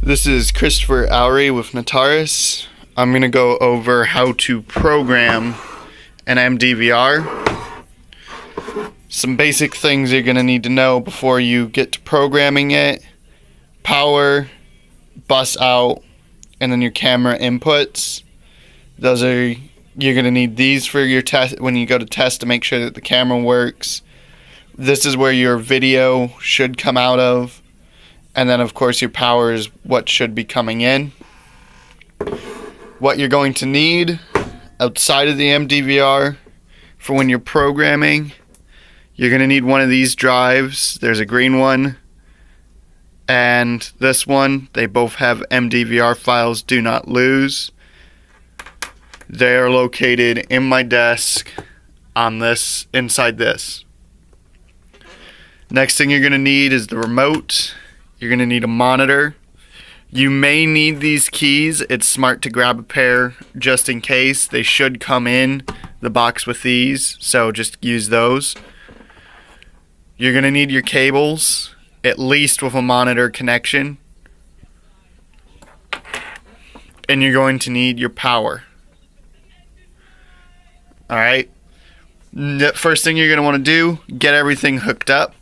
This is Christopher Oury with Nataris. I'm going to go over how to program an MDVR. Some basic things you're going to need to know before you get to programming it. Power, bus out, and then your camera inputs. You're going to need these for your test when you go to test to make sure that the camera works. This is where your video should come out of. And then, of course, your power is what should be coming in. What you're going to need outside of the MDVR for when you're programming, you're going to need one of these drives. There's a green one and this one. They both have MDVR files, do not lose. They are located in my desk on this, inside this. Next thing you're going to need is the remote. You're going to need a monitor. You may need these keys. It's smart to grab a pair just in case. They should come in the box with these, so just use those. You're going to need your cables, at least with a monitor connection. And you're going to need your power. Alright. The first thing you're going to want to do, get everything hooked up.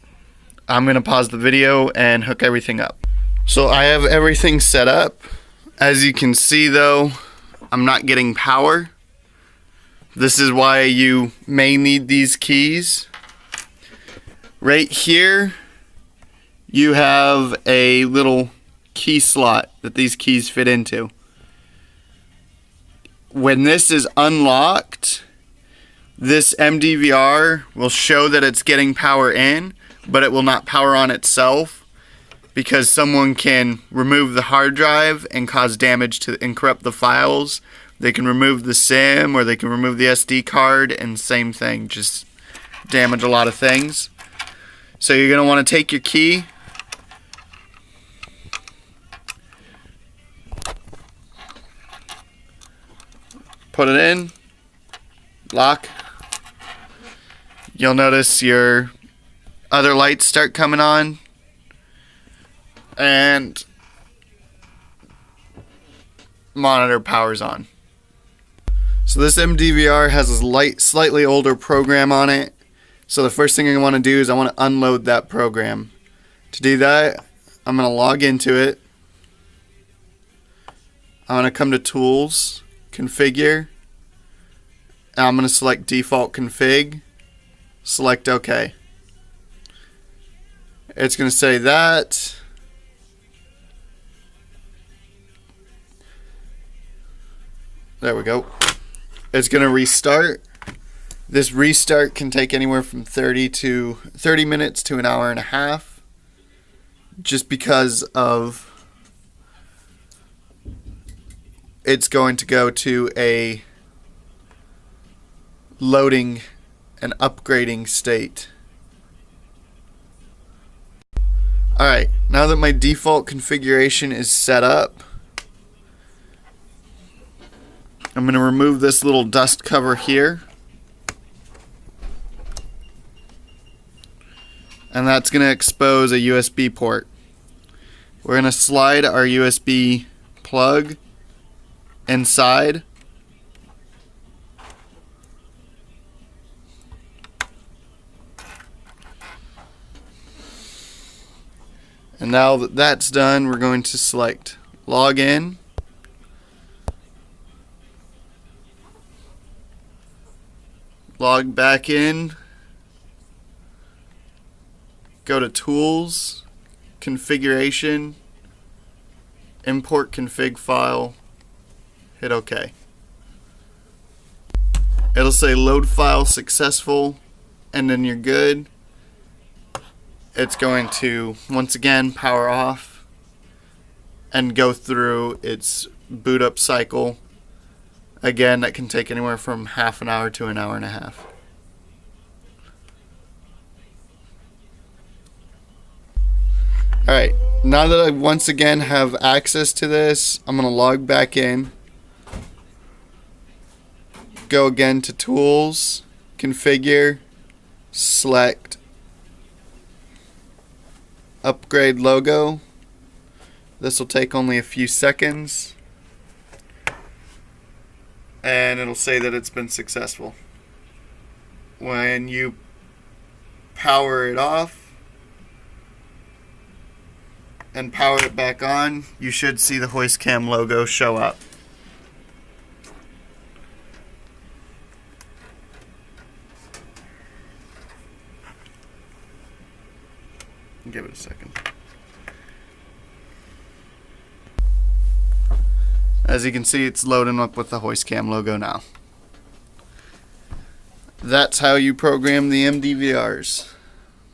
I'm going to pause the video and hook everything up. So I have everything set up. As you can see though, I'm not getting power. This is why you may need these keys. Right here, you have a little key slot that these keys fit into. When this is unlocked, this MDVR will show that it's getting power in, but it will not power on itself because someone can remove the hard drive and cause damage to and corrupt the files. They can remove the SIM or they can remove the SD card, and same thing, just damage a lot of things. So you're going to want to take your key, put it in, lock. You'll notice your other lights start coming on, and monitor powers on. So this MDVR has a slightly older program on it. So the first thing I want to do is I want to unload that program. To do that, I'm going to log into it. I'm going to come to Tools, Configure, and I'm going to select Default Config, select OK. It's going to say that. There we go. It's going to restart. This restart can take anywhere from 30 minutes to an hour and a half, just because of it's going to go to a loading and upgrading state. Alright, now that my default configuration is set up, I'm going to remove this little dust cover here. And that's going to expose a USB port. We're going to slide our USB plug inside. And now that that's done, we're going to select Login. Log back in. Go to Tools, Configuration, Import Config File, hit OK. It'll say Load File Successful, and then you're good. It's going to, once again, power off and go through its boot up cycle. Again, that can take anywhere from half an hour to an hour and a half. Alright, now that I once again have access to this, I'm going to log back in. Go again to Tools, Configure, select Upgrade Logo, This will take only a few seconds, and it'll say that it's been successful. When you power it off and power it back on, you should see the hoist cam logo show up. Give it a second. As you can see, it's loading up with the hoist cam logo now. That's how you program the MDVRs.